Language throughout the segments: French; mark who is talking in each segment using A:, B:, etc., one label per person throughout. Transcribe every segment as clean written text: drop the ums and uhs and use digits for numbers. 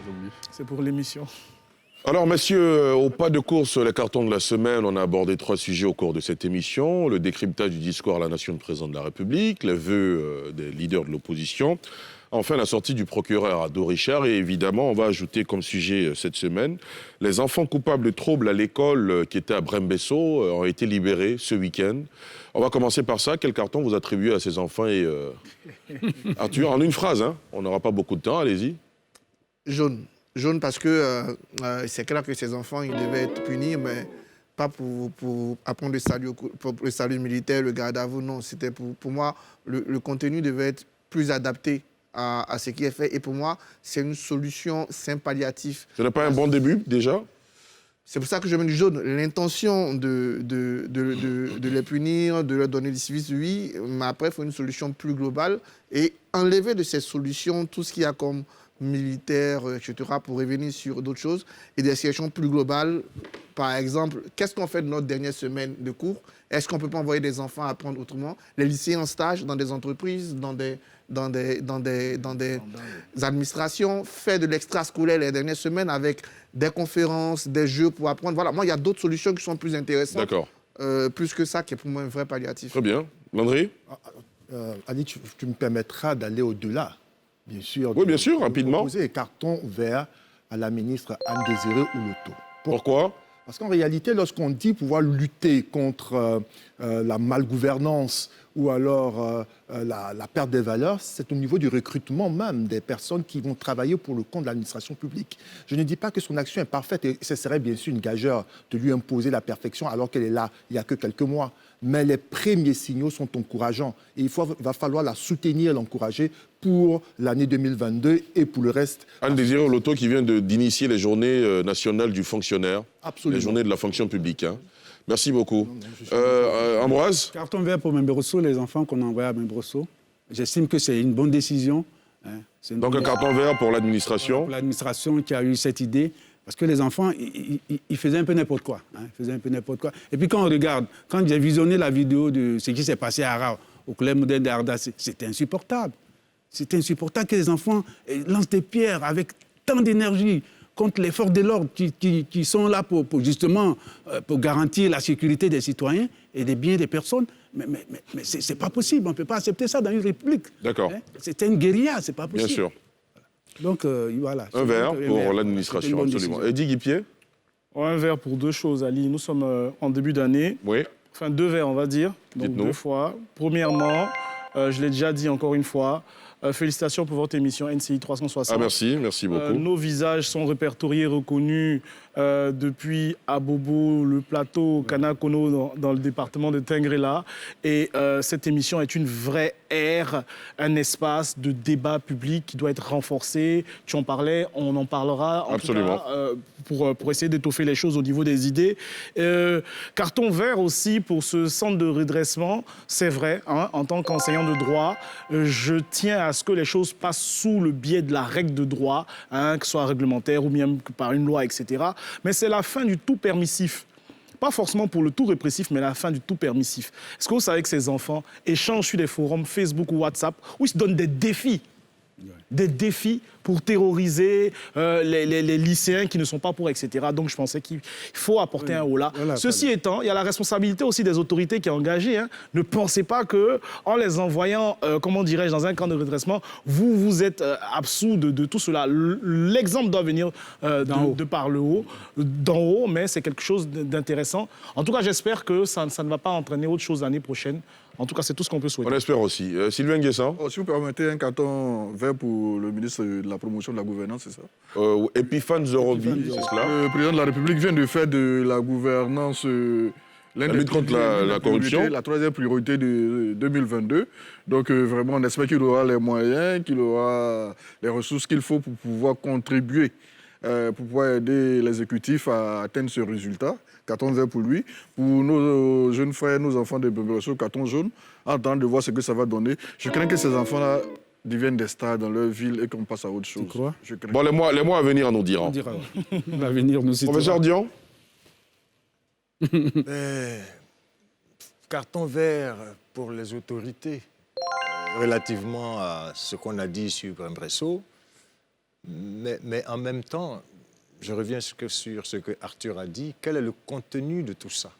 A: aujourd'hui?
B: C'est pour l'émission.
C: Alors, messieurs, au pas de course, les cartons de la semaine, on a abordé 3 sujets au cours de cette émission. Le décryptage du discours à la nation du président de la République, les vœux des leaders de l'opposition, enfin la sortie du procureur Ado Richard et évidemment, on va ajouter comme sujet cette semaine, les enfants coupables de troubles à l'école qui étaient à Brembesso ont été libérés ce week-end. On va commencer par ça. Quel carton vous attribuez à ces enfants et Arthur, en une phrase, hein, on n'aura pas beaucoup de temps, allez-y.
D: Jaune. Jaune parce que c'est clair que ces enfants, ils devaient être punis, mais pas pour apprendre le salut militaire, le garde à vous, non. C'était pour moi, le contenu devait être plus adapté à ce qui est fait. Et pour moi, c'est une solution, c'est un palliatif.
C: Ce n'est pas un bon début, déjà?
D: C'est pour ça que je mets du jaune. L'intention de les punir, de leur donner du civisme, oui, mais après, il faut une solution plus globale et enlever de ces solutions tout ce qu'il y a comme militaire, etc., pour revenir sur d'autres choses et des situations plus globales. Par exemple, qu'est-ce qu'on fait de notre dernière semaine de cours? Est-ce qu'on ne peut pas envoyer des enfants apprendre autrement? Les lycéens en stage dans des entreprises, dans des administrations, faire de l'extrascolaire les dernières semaines avec des conférences, des jeux pour apprendre. Voilà, moi, il y a d'autres solutions qui sont plus intéressantes.
C: D'accord.
D: Plus que ça, qui est pour moi un vrai palliatif.
C: Très bien. Landry?
A: Ali, tu me permettras d'aller au-delà, bien sûr.
C: Oui, bien sûr, rapidement.
A: Poser les cartons verts à la ministre Anne-Désirée Oloto.
C: Pourquoi?
A: Parce qu'en réalité, lorsqu'on dit pouvoir lutter contre la malgouvernance ou alors la perte des valeurs, c'est au niveau du recrutement même des personnes qui vont travailler pour le compte de l'administration publique. Je ne dis pas que son action est parfaite et ce serait bien sûr une gageure de lui imposer la perfection alors qu'elle est là il n'y a que quelques mois. Mais les premiers signaux sont encourageants et il va falloir la soutenir, l'encourager pour l'année 2022 et pour le reste.
C: Anne-Désirée Oloto qui vient d'initier les journées nationales du fonctionnaire.
A: Absolument.
C: Les journées de la fonction publique. Hein. Merci beaucoup. Ambroise?
E: Carton vert pour Membrosso, les enfants qu'on a envoyés à Membrosso. J'estime que c'est une bonne décision. Hein.
C: Donc un carton vert pour l'administration?
E: Pour l'administration qui a eu cette idée. Parce que les enfants, ils faisaient un peu n'importe quoi. Hein. Ils faisaient un peu n'importe quoi. Et puis quand on regarde, quand j'ai visionné la vidéo de ce qui s'est passé à Arao, au Collège moderne d'Arda, c'était insupportable. C'était insupportable que les enfants lancent des pierres avec tant d'énergie contre les forces de l'ordre qui sont là pour justement pour garantir la sécurité des citoyens et des biens des personnes. Mais c'est pas possible. On ne peut pas accepter ça dans une république.
C: D'accord.
E: Hein. C'était une guérilla, c'est pas possible.
C: Bien sûr.
E: Donc, voilà.
C: Un vert pour l'administration, absolument. Eddy Guipier?
B: Un vert pour 2 choses, Ali. Nous sommes en début d'année.
C: Oui.
B: Enfin, 2 verts, on va dire. Donc,
C: Dites-nous.
B: 2 fois. Premièrement, je l'ai déjà dit encore une fois, félicitations pour votre émission NCI 360.
C: Ah, merci beaucoup.
B: Nos visages sont répertoriés, reconnus depuis Abobo, le plateau Kanakono dans le département de Tengrela. Et cette émission est une vraie ère, un espace de débat public qui doit être renforcé. Tu en parlais, on en parlera.
C: Absolument.
B: Tout cas, pour essayer d'étoffer les choses au niveau des idées. Carton vert aussi pour ce centre de redressement. C'est vrai, hein, en tant qu'enseignant de droit, je tiens à ce que les choses passent sous le biais de la règle de droit, hein, que ce soit réglementaire ou bien par une loi, etc. Mais c'est la fin du tout permissif. Pas forcément pour le tout répressif, mais la fin du tout permissif. Est-ce que vous savez que ces enfants échangent sur des forums Facebook ou WhatsApp où ils se donnent des défis? Des défis pour terroriser les lycéens qui ne sont pas pour, etc. Donc, je pensais qu'il faut apporter un haut là. Voilà, ceci étant, il y a la responsabilité aussi des autorités qui sont engagées. Hein. Ne pensez pas qu'en les envoyant, comment dirais-je, dans un camp de redressement, vous êtes absous de tout cela. L'exemple doit venir de par le haut, d'en haut, mais c'est quelque chose d'intéressant. En tout cas, j'espère que ça ne va pas entraîner autre chose l'année prochaine. En tout cas, c'est tout ce qu'on peut souhaiter.
C: On espère aussi. Sylvain Nguessan?
F: Si vous permettez, un carton vert pour le ministre de la promotion de la gouvernance, c'est ça?
C: Epiphane Zorobi, c'est cela?
F: Le président de la République vient de faire de la gouvernance
C: la lutte contre la corruption,
F: la 3e priorité de 2022. Donc vraiment, on espère qu'il aura les moyens, qu'il aura les ressources qu'il faut pour pouvoir contribuer, pour pouvoir aider l'exécutif à atteindre ce résultat. Carton vert pour lui. Pour nos jeunes frères, nos enfants de Membrosso, carton jaune, en train de voir ce que ça va donner. Je crains que ces enfants-là deviennent des stars dans leur ville et qu'on passe à autre chose.
E: Tu crois?
C: Bon, les mois à venir nous diront.
E: On dira. L'avenir nous citera.
C: Professeur Dion?
G: Carton vert pour les autorités relativement à ce qu'on a dit sur Brembesso. Mais en même temps, je reviens sur ce que Arthur a dit. Quel est le contenu de tout ça?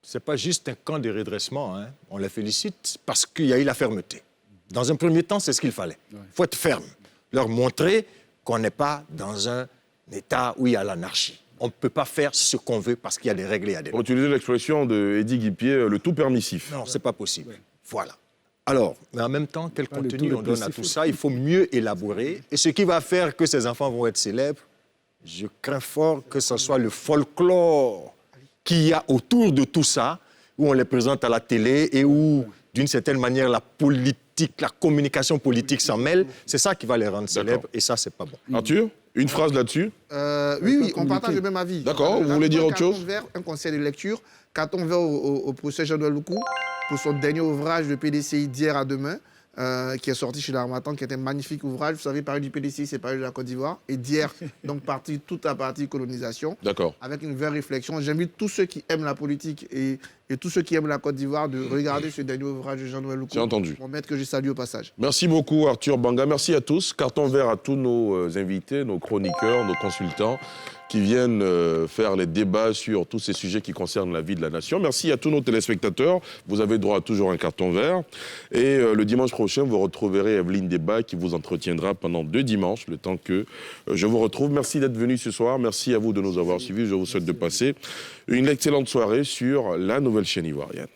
G: Ce n'est pas juste un camp de redressement. Hein. On les félicite parce qu'il y a eu la fermeté. Dans un premier temps, c'est ce qu'il fallait. Il faut être ferme. Leur montrer qu'on n'est pas dans un État où il y a l'anarchie. On ne peut pas faire ce qu'on veut parce qu'il y a des règles et il y a des
C: Pour
G: lois.
C: utiliser l'expression de Eddy Guipier, le tout permissif.
G: Non, ce n'est pas possible. Voilà. Alors, mais en même temps, quel
E: Pas le
G: contenu
E: tout
G: on donne à
E: répressif
G: tout
E: aussi.
G: ça? Il faut mieux élaborer. Et ce qui va faire que ces enfants vont être célèbres, je crains fort que ce soit le folklore qu'il y a autour de tout ça, où on les présente à la télé et où, d'une certaine manière, la politique, la communication politique s'en mêle. C'est ça qui va les rendre célèbres et ça, c'est pas bon.
C: Arthur, une phrase là-dessus?
D: Oui, on partage le même avis.
C: D'accord, vous voulez dire autre chose?
D: Un conseil de lecture, carton vert au professeur Jean-Noël Loukou pour son dernier ouvrage de PDCI d'hier à demain, qui est sorti chez l'Harmattan, qui est un magnifique ouvrage. Vous savez, paru du PDCI, c'est paru de la Côte d'Ivoire. Et d'hier, donc toute la partie colonisation,
C: D'accord.
D: avec une vraie réflexion. J'invite tous ceux qui aiment la politique et tous ceux qui aiment la Côte d'Ivoire de regarder ce dernier ouvrage de Jean-Noël Loukou.
C: C'est entendu.
D: Mon maître que je salue au passage.
C: Merci beaucoup Arthur Banga, merci à tous. Carton vert à tous nos invités, nos chroniqueurs, nos consultants qui viennent faire les débats sur tous ces sujets qui concernent la vie de la nation. Merci à tous nos téléspectateurs. Vous avez droit à toujours un carton vert. Et le dimanche prochain, vous retrouverez Evelyne Débat qui vous entretiendra pendant 2 dimanches, le temps que je vous retrouve. Merci d'être venu ce soir. Merci à vous de nous avoir suivis. Je vous souhaite de passer une excellente soirée sur la nouvelle chaîne ivoirienne.